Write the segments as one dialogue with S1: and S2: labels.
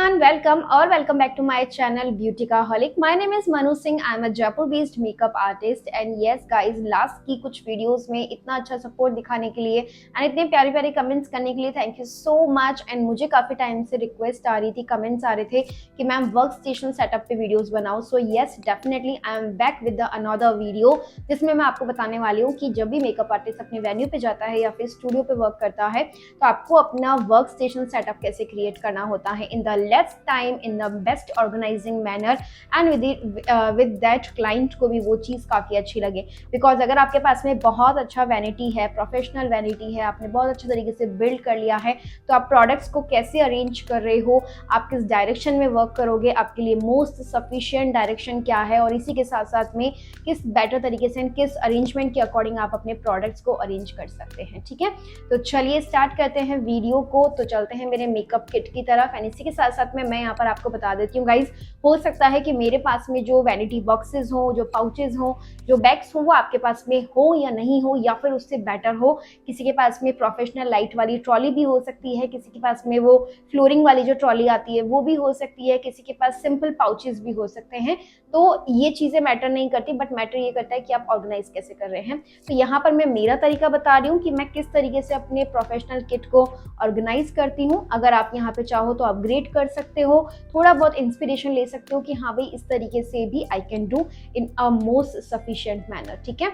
S1: everyone, welcome or welcome back to my channel Beautyaholic. My name is Manu Singh. I am a Jaipur-based makeup artist and yes guys, last की कुछ videos में इतना अच्छा support दिखाने के लिए and इतने प्यारे प्यारे कमेंट्स करने के लिए thank you so much. And मुझे काफ़ी टाइम से रिक्वेस्ट आ रही थी, कमेंट्स आ रहे थे कि मैम वर्क स्टेशन सेटअप पे वीडियोस बनाओ। So yes definitely I am back with the another video जिसमें मैं आपको बताने वाली हूँ कि जब भी मेकअप आर्टिस्ट अपने वेन्यू पे जाता है या फिर स्टूडियो पे वर्क करता है तो आपको अपना वर्क स्टेशन सेटअप कैसे क्रिएट करना होता है in the less time, in the best organizing manner and with that client को भी वो चीज़ काफ़ी अच्छी लगे। बिकॉज अगर आपके पास में बहुत अच्छा वैनिटी है, प्रोफेशनल वैनिटी है, आपने बहुत अच्छे तरीके से बिल्ड कर लिया है, तो आप प्रोडक्ट्स को कैसे अरेंज कर रहे हो, आप किस डायरेक्शन में वर्क करोगे, आपके लिए मोस्ट सफिशिएंट डायरेक्शन क्या है और इसी के साथ साथ में किस बेटर तरीके से किस अरेंजमेंट के अकॉर्डिंग आप अपने प्रोडक्ट्स को अरेंज कर सकते हैं। ठीक है, तो चलिए स्टार्ट करते हैं वीडियो को। तो चलते हैं मेरे मेकअप किट की तरफ एंड इसी के साथ साथ में मैं यहाँ पर आपको बता देती हूँ गाइज, हो सकता है कि मेरे पास में जो वैनिटी बॉक्सेस हो, जो पाउचेस हो, जो बैग्स हो वो आपके पास में हो या नहीं हो या फिर उससे बेटर हो। किसी के पास में प्रोफेशनल लाइट वाली ट्रॉली भी हो सकती है, किसी के पास में वो फ्लोरिंग वाली जो ट्रॉली आती है वो भी हो सकती है, किसी के पास सिंपल पाउचेस भी हो सकते हैं। तो ये चीज़ें मैटर नहीं करती, बट मैटर ये करता है कि आप ऑर्गेनाइज कैसे कर रहे हैं। तो यहाँ पर मैं मेरा तरीका बता रही हूँ कि मैं किस तरीके से अपने प्रोफेशनल किट को ऑर्गेनाइज करती हूँ। अगर आप यहाँ पे चाहो तो अपग्रेड कर सकते हो, थोड़ा बहुत इंस्पिरेशन ले सकते हो कि हाँ भाई इस तरीके से भी I can do in a most sufficient manner. ठीक है,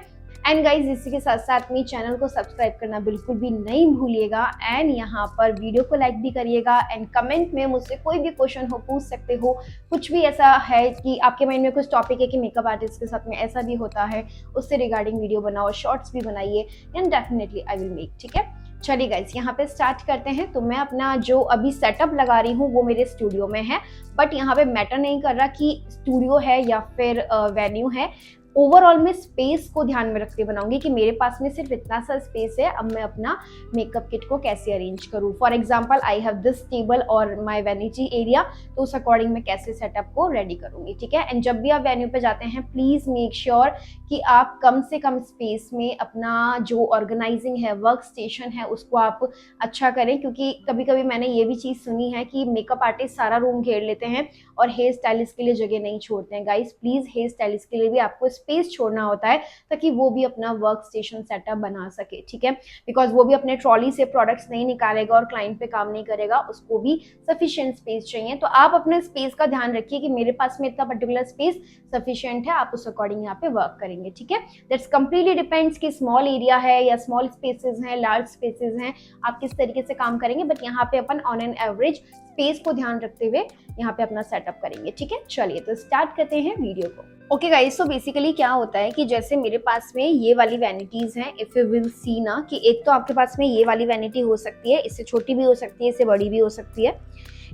S1: एंड गाइज इसी के साथ साथ में चैनल को सब्सक्राइब करना बिल्कुल भी नहीं भूलिएगा एंड यहाँ पर वीडियो को लाइक भी करिएगा एंड कमेंट में मुझसे कोई भी क्वेश्चन हो पूछ सकते हो। कुछ भी ऐसा है कि आपके माइंड में कुछ टॉपिक है कि मेकअप आर्टिस्ट के साथ में ऐसा भी होता है, उससे रिगार्डिंग वीडियो बनाओ, शॉर्ट्स भी बनाइए and definitely I will make. ठीक है, चलिए गाइज यहाँ पे स्टार्ट करते हैं। तो मैं अपना जो अभी सेटअप लगा रही हूँ वो मेरे स्टूडियो में है, बट यहाँ पे मैटर नहीं कर रहा कि स्टूडियो है या फिर वेन्यू है। ओवरऑल में स्पेस को ध्यान में रखते बनाऊंगी कि मेरे पास में सिर्फ इतना सा स्पेस है, अब मैं अपना मेकअप किट को कैसे अरेंज करूँ। For example I have this table और माय वैनिटी एरिया, तो उस अकॉर्डिंग मैं कैसे सेटअप को रेडी करूंगी। ठीक है, एंड जब भी आप वेन्यू पे जाते हैं प्लीज मेक श्योर कि आप कम से कम स्पेस में अपना जो ऑर्गेनाइजिंग है, वर्क स्टेशन है, उसको आप अच्छा करें। क्योंकि कभी कभी मैंने ये भी चीज़ सुनी है कि मेकअप आर्टिस्ट सारा रूम घेर लेते हैं और हेयर स्टाइलिस्ट के लिए जगह नहीं छोड़ते हैं। गाइस प्लीज हेयर स्टाइलिस्ट के लिए भी आपको स्पेस छोड़ना होता है ताकि वो भी अपना वर्क स्टेशन सेटअप बना सके। ठीक है, बिकॉज वो भी अपने ट्रॉली से प्रोडक्ट्स नहीं निकालेगा और क्लाइंट पे काम नहीं करेगा, उसको भी सफिशिएंट स्पेस चाहिए। तो आप अपने स्पेस का ध्यान रखिए कि मेरे पास में इतना पर्टिकुलर स्पेस सफिशिएंट है, आप उस अकॉर्डिंग यहाँ पे वर्क करेंगे। ठीक है, दैट्स कंप्लीटली डिपेंड्स कि स्मॉल एरिया है या स्मॉल स्पेसेस हैं, लार्ज स्पेसेस हैं, आप किस तरीके से काम करेंगे। बट यहाँ पे अपन ऑन एन एवरेज स्पेस को ध्यान रखते हुए यहाँ पे अपना सेटअप करेंगे। ठीक है, चलिए तो स्टार्ट करते हैं वीडियो को। ओके गाइस, तो बेसिकली क्या होता है कि जैसे मेरे पास में ये वाली वैनिटीज हैं, इफ यू विल सी ना कि एक तो आपके पास में ये वाली वैनिटी हो सकती है, इससे छोटी भी हो सकती है, इससे बड़ी भी हो सकती है।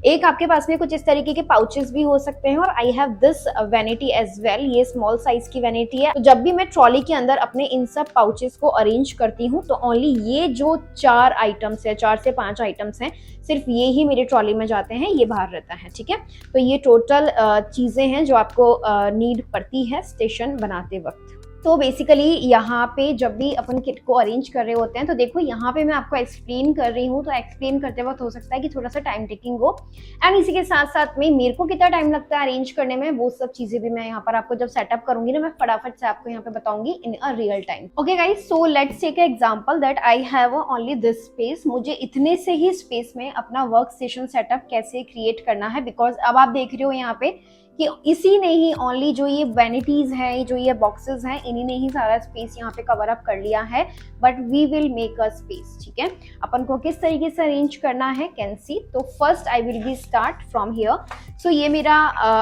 S1: एक आपके पास में कुछ इस तरीके के पाउचेस भी हो सकते हैं और I have this vanity as well, ये स्मॉल साइज की वैनिटी है। तो जब भी मैं ट्रॉली के अंदर अपने इन सब पाउचेस को अरेंज करती हूँ तो ओनली ये जो 4 आइटम्स है, 4 से 5 आइटम्स हैं, सिर्फ ये ही मेरी ट्रॉली में जाते हैं, ये बाहर रहता है। ठीक है, तो ये टोटल चीजें हैं जो आपको नीड पड़ती है स्टेशन बनाते वक्त। तो बेसिकली यहाँ पे जब भी अपन किट को अरेंज कर रहे होते हैं तो देखो यहाँ पे मैं आपको एक्सप्लेन कर रही हूँ, तो एक्सप्लेन करते वक्त हो सकता है कि थोड़ा सा टाइम टेकिंग हो एंड इसी के साथ साथ में मेरे को कितना टाइम लगता है अरेंज करने में, वो सब चीजें भी मैं यहाँ पर आपको जब सेटअप करूंगी ना, मैं फटाफट से आपको यहाँ पे बताऊंगी in a real time. Okay guys, so let's take example that I have only this space. मुझे इतने से ही स्पेस में अपना वर्क स्टेशन सेटअप कैसे क्रिएट करना है, बिकॉज अब आप देख रहे हो यहाँ पे कि इसी ने ही ओनली जो ये वैनिटीज हैं, जो ये बॉक्सेस हैं, इन्हीं ने ही सारा स्पेस यहाँ पे कवर अप कर लिया है। But we will make a space. ठीक है, अपन को किस तरीके से अरेंज करना है कैन सी। तो first I will be start from here. So ये मेरा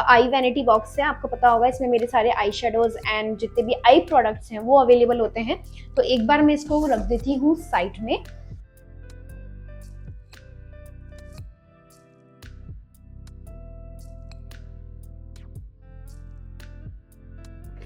S1: आई वैनिटी बॉक्स है, आपको पता होगा इसमें मेरे सारे आई शेडोज एंड जितने भी आई प्रोडक्ट्स हैं वो अवेलेबल होते हैं। तो एक बार मैं इसको रख देती हूँ साइड में।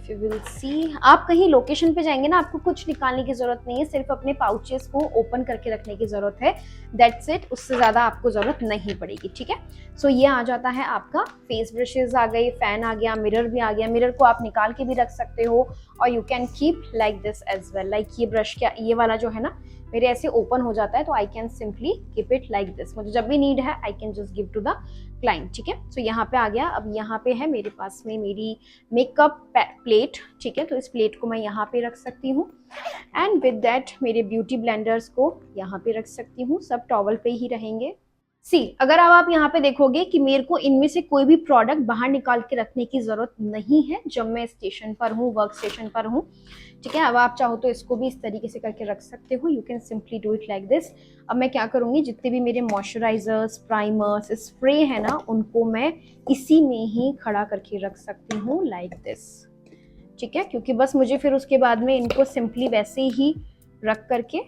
S1: यू विल सी, आप कहीं लोकेशन पे जाएंगे ना, आपको कुछ निकालने की जरूरत नहीं है, सिर्फ अपने पाउचेस को ओपन करके रखने की जरूरत है, दैट्स इट। उससे ज्यादा आपको जरूरत नहीं पड़ेगी। ठीक है, सो ये आ जाता है आपका, फेस ब्रशेज आ गई, फैन आ गया, मिरर भी आ गया। मिरर को आप निकाल के भी रख सकते हो और you can keep like this as well. Like ये ब्रश क्या, ये वाला जो है ना, मेरे ऐसे ओपन हो जाता है, तो I can simply keep it like this. मुझे जब भी नीड है I can just give to the client, ठीक है। सो यहाँ पे आ गया। अब यहाँ पे है मेरे पास में मेरी मेकअप प्लेट, ठीक है। तो इस प्लेट को मैं यहाँ पे रख सकती हूँ एंड विद दैट मेरे ब्यूटी ब्लेंडर्स को यहाँ पे रख सकती हूँ, सब टॉवल पे ही रहेंगे। सी अगर अब आप यहाँ पे देखोगे कि मेरे को इनमें से कोई भी प्रोडक्ट बाहर निकाल के रखने की जरूरत नहीं है जब मैं स्टेशन पर हूँ, वर्क स्टेशन पर हूँ, ठीक है। अब आप चाहो तो इसको भी इस तरीके से करके रख सकते हो, you can simply do it like this. अब मैं क्या करूँगी, जितने भी मेरे मॉइस्चराइजर्स, प्राइमर्स, स्प्रे है ना, उनको मैं इसी में ही खड़ा करके रख सकती हूँ लाइक दिस, ठीक है। क्योंकि बस मुझे फिर उसके बाद में इनको सिंपली वैसे ही रख करके,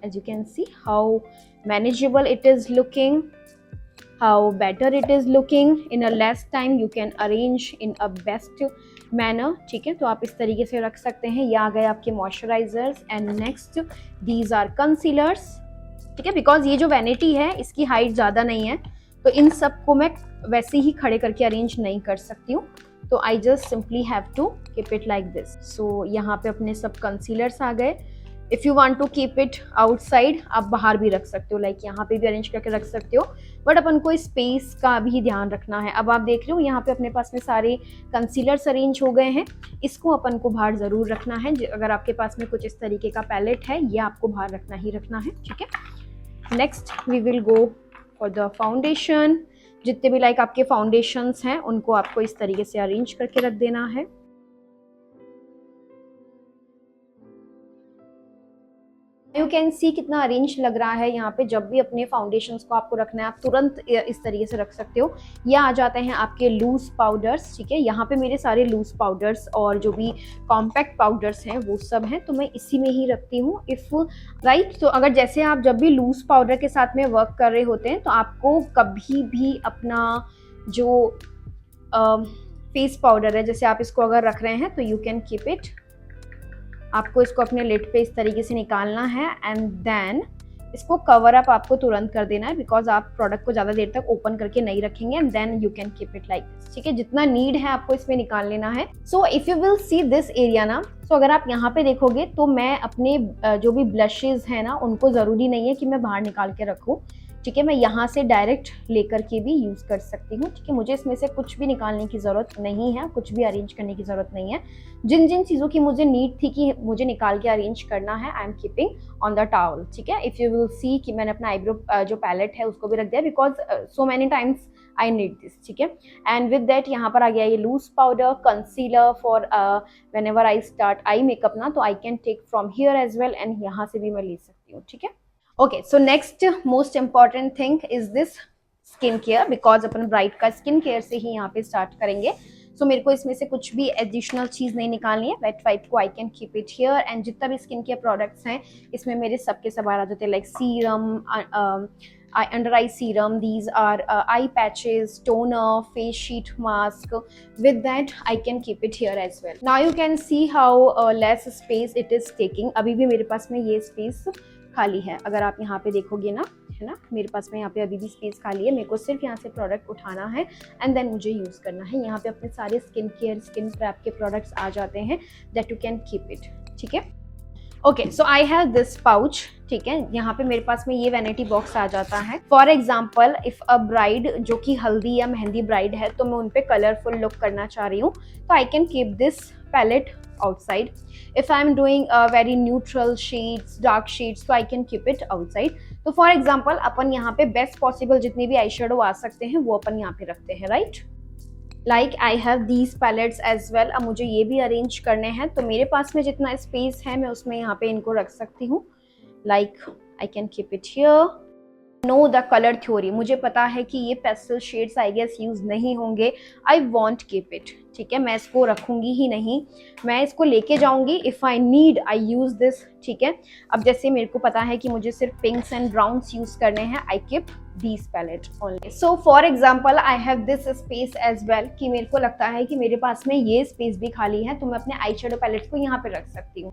S1: as you can see how manageable it is looking, how better it is looking, in a less time you can arrange in a best manner, ठीक है। तो आप इस तरीके से रख सकते हैं। ये आ गए आपके moisturisers and next these are concealers, ठीक है। बिकॉज ये जो वैनिटी है इसकी हाइट ज़्यादा नहीं है, तो इन सब को मैं वैसे ही खड़े करके अरेंज नहीं कर सकती हूँ, तो I just simply have to keep it like this. So यहाँ पे अपने सब कंसीलर्स आ गए। If you want to keep it outside, आप बाहर भी रख सकते हो, लाइक यहाँ पे भी अरेंज करके रख सकते हो, बट अपन को स्पेस का भी ध्यान रखना है। अब आप देख रहे हो यहाँ पे अपने पास में सारे कंसीलर्स अरेंज हो गए हैं, इसको अपन को बाहर ज़रूर रखना है। अगर आपके पास में कुछ इस तरीके का पैलेट है, ये आपको बाहर रखना ही रखना है, ठीक है। Next we will go for the foundation. जितने भी लाइक आपके फाउंडेशंस हैं उनको आपको इस तरीके से अरेंज करके रख देना है। यू कैन सी कितना अरेंज लग रहा है यहाँ पे। जब भी अपने फाउंडेशंस को आपको रखना है, आप तुरंत इस तरीके से रख सकते हो। ये आ जाते हैं आपके लूज पाउडर्स, ठीक है। यहाँ पे मेरे सारे लूज पाउडर्स और जो भी कॉम्पैक्ट पाउडर्स हैं वो सब हैं, तो मैं इसी में ही रखती हूँ। इफ़ राइट, तो अगर जैसे आप जब भी लूज पाउडर के साथ में वर्क कर रहे होते हैं, तो आपको कभी भी अपना जो फेस पाउडर है, जैसे आप इसको अगर रख रहे हैं, तो यू कैन कीप इट, आपको इसको अपने लिड पे इस तरीके से निकालना है एंड देन इसको कवर अप आपको तुरंत कर देना है, बिकॉज आप प्रोडक्ट को ज़्यादा देर तक ओपन करके नहीं रखेंगे and then you can keep it like this, ठीक है। जितना नीड है आपको इसमें निकाल लेना है। So if you will see this area ना, सो अगर आप यहाँ पे देखोगे तो मैं अपने जो भी ब्लशेज हैं ना, उनको ज़रूरी नहीं है कि मैं बाहर निकाल के रखूँ, ठीक है। मैं यहाँ से डायरेक्ट लेकर के भी यूज़ कर सकती हूँ, ठीक है। मुझे इसमें से कुछ भी निकालने की ज़रूरत नहीं है, कुछ भी अरेंज करने की ज़रूरत नहीं है। जिन जिन चीज़ों की मुझे नीड थी कि मुझे निकाल के अरेंज करना है, I am keeping on the towel, ठीक है। इफ़ यू विल सी कि मैंने अपना आईब्रो जो पैलेट है उसको भी रख दिया, because so many times I need this, ठीक है। एंड विद दैट यहाँ पर आ गया ये loose powder, concealer for whenever I start I makeup ना, तो I can take from here as well and यहाँ से भी मैं ले सकती हूँ, ठीक है। Okay, so next most important thing is this skin care, because अपन ब्राइड का स्किन केयर से ही यहाँ पे स्टार्ट करेंगे। सो मेरे को इसमें से कुछ भी एडिशनल चीज़ नहीं निकालनी है। वेट वाइप को आई can keep it here and जितना भी स्किन केयर प्रोडक्ट्स हैं इसमें मेरे सबके सब आ जाते हैं, like serum, under I serum, these are eye patches, toner, face sheet mask. With that I can keep it here as well. Now you can see how less space it is taking. अभी भी मेरे पास में ये space खाली है, अगर आप यहाँ पे देखोगे ना, है ना, मेरे पास में यहाँ पे अभी भी स्पेस खाली है। मेरे को सिर्फ यहाँ से प्रोडक्ट उठाना है एंड देन मुझे यूज़ करना है। यहाँ पे अपने सारे स्किन केयर, स्किन प्रेप के प्रोडक्ट्स आ जाते हैं, that you can keep it, ठीक है। Okay, so I have this pouch, ठीक है। यहाँ पे मेरे पास में ये वैनिटी बॉक्स आ जाता है। For example if a bride जो कि हल्दी या मेहंदी ब्राइड है, तो मैं उन पे कलरफुल लुक करना चाह रही हूँ, तो I can keep this palette outside. If I am doing very neutral shades, dark shades, so I can keep it outside. तो for example अपन यहाँ पे best possible जितनी भी आई शेडो आ सकते हैं वो अपन यहाँ पे रखते हैं, right? Like I have these palettes as well. अब मुझे ये भी अरेंज करने हैं, तो मेरे पास में जितना स्पेस है मैं उसमें यहाँ पे इनको रख सकती हूँ। Like I can keep it here. Know the colour theory, मुझे पता है कि ये pastel shades I guess use नहीं होंगे, आई वॉन्ट कीप इट, ठीक है। मैं इसको रखूँगी ही नहीं, मैं इसको लेके जाऊँगी। If I need I use this, ठीक है। अब जैसे मेरे को पता है कि मुझे सिर्फ पिंक्स एंड ब्राउन्स यूज़ करने हैं, I keep these palette only. So for example I have this space as well, कि मेरे को लगता है कि मेरे पास में ये स्पेस भी खाली है, तो मैं अपने आई शेडो पैलेट्स को यहाँ पे रख सकती हूँ।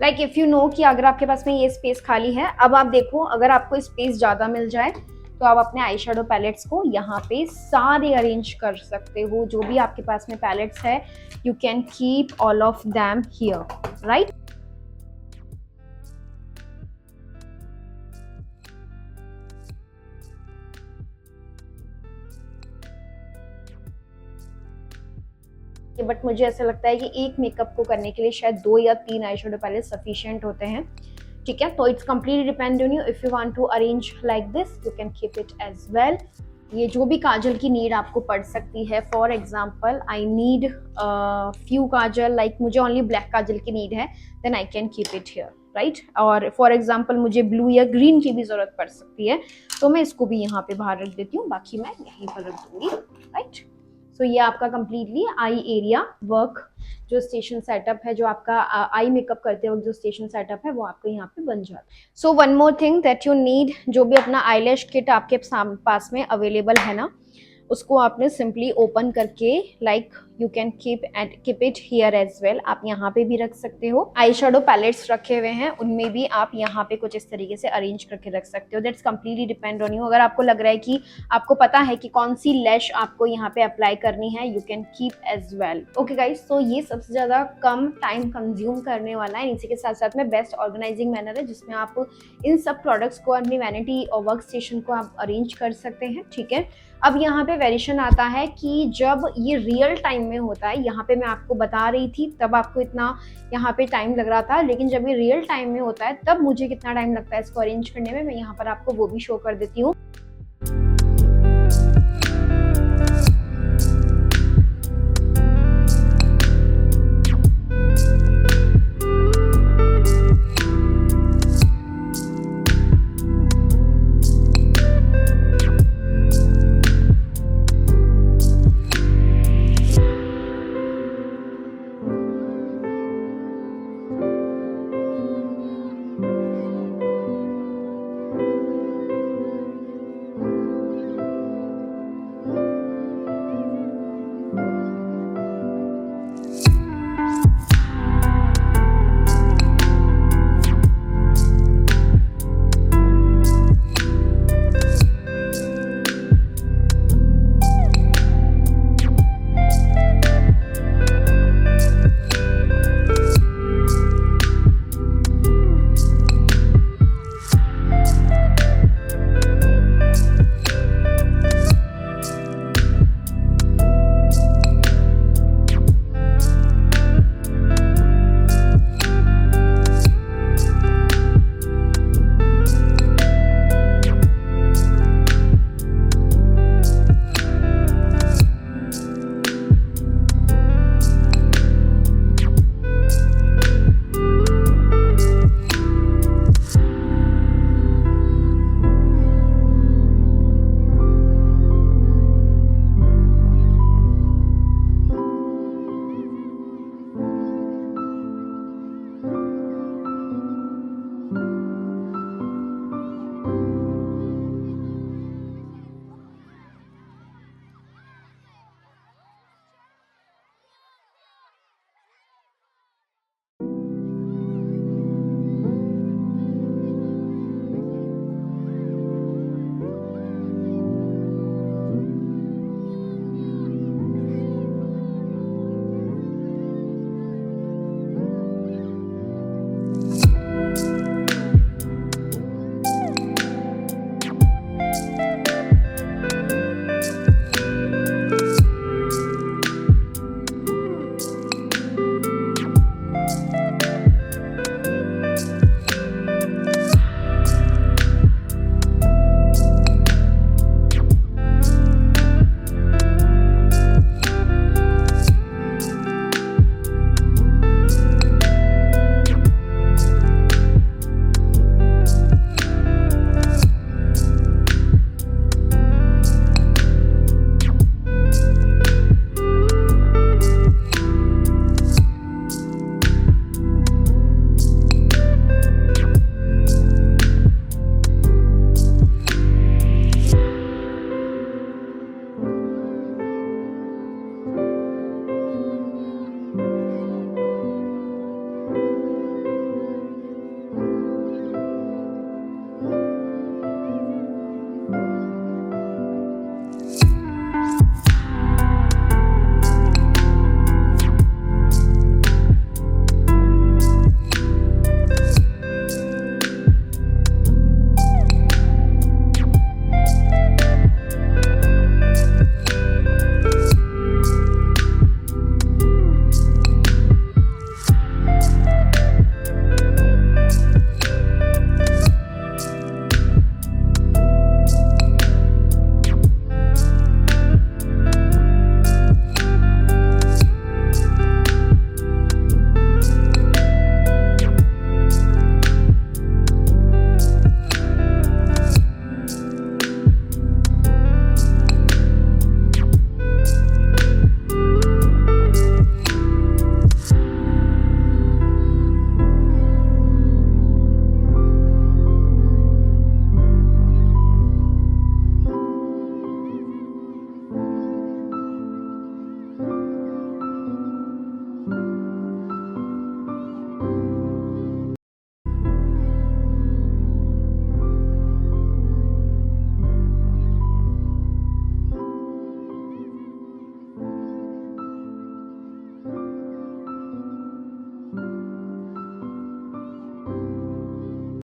S1: लाइक इफ़ यू नो कि अगर आपके पास में ये स्पेस खाली है, अब आप देखो अगर आपको स्पेस ज़्यादा मिल जाए तो आप अपने आई शेडो पैलेट्स को यहाँ पे सारे अरेंज कर सकते हो। जो भी आपके पास में पैलेट्स है, you can keep all of them here, right. But मुझे ऐसा लगता है कि एक मेकअप को करने के लिए शायद 2 या 3 आई शेडो पैलेट सफिशिएंट होते हैं, ठीक है। तो it's completely depend on you, if you want to arrange like this you can keep it as well. ये जो भी काजल की नीड आपको पड़ सकती है, for example I need few kajal, like मुझे ओनली ब्लैक काजल की नीड है, then I can keep it here, right. और फॉर एग्जाम्पल मुझे ब्लू या ग्रीन की भी जरूरत पड़ सकती है, तो मैं इसको भी यहाँ पे बाहर रख देती हूँ, बाकी मैं यहीं पर रख दूंगी, राइट। सो ये आपका कंप्लीटली आई एरिया वर्क जो स्टेशन सेटअप है, जो आपका आई मेकअप करते वक्त जो स्टेशन सेटअप है वो आपको यहाँ पे बन जाता है। So one more thing that you need, जो भी अपना आईलैश किट आपके पास में अवेलेबल है ना, उसको आपने सिंपली ओपन करके like you can keep it here as well, आप यहाँ पे भी रख सकते हो। आई शेडो पैलेट्स रखे हुए हैं, उनमें भी आप यहाँ पे कुछ इस तरीके से अरेंज करके रख सकते हो, that's completely depend on you. अगर आपको लग रहा है कि आपको पता है कि कौन सी लैश आपको यहाँ पे अप्लाई करनी है, you can keep as well. Okay guys, तो ये सबसे ज्यादा कम टाइम कंज्यूम करने वाला है, इसी के साथ साथ में बेस्ट ऑर्गेनाइजिंग मैनर है, जिसमें आप इन सब प्रोडक्ट्स को अपनी वैनिटी और वर्क स्टेशन को आप अरेंज कर सकते हैं, ठीक है। अब यहाँ पे वेरिएशन आता है कि जब ये रियल टाइम में होता है, यहाँ पे मैं आपको बता रही थी तब आपको इतना यहाँ पे टाइम लग रहा था, लेकिन जब ये रियल टाइम में होता है तब मुझे कितना टाइम लगता है इसको अरेंज करने में, मैं यहाँ पर आपको वो भी शो कर देती हूँ।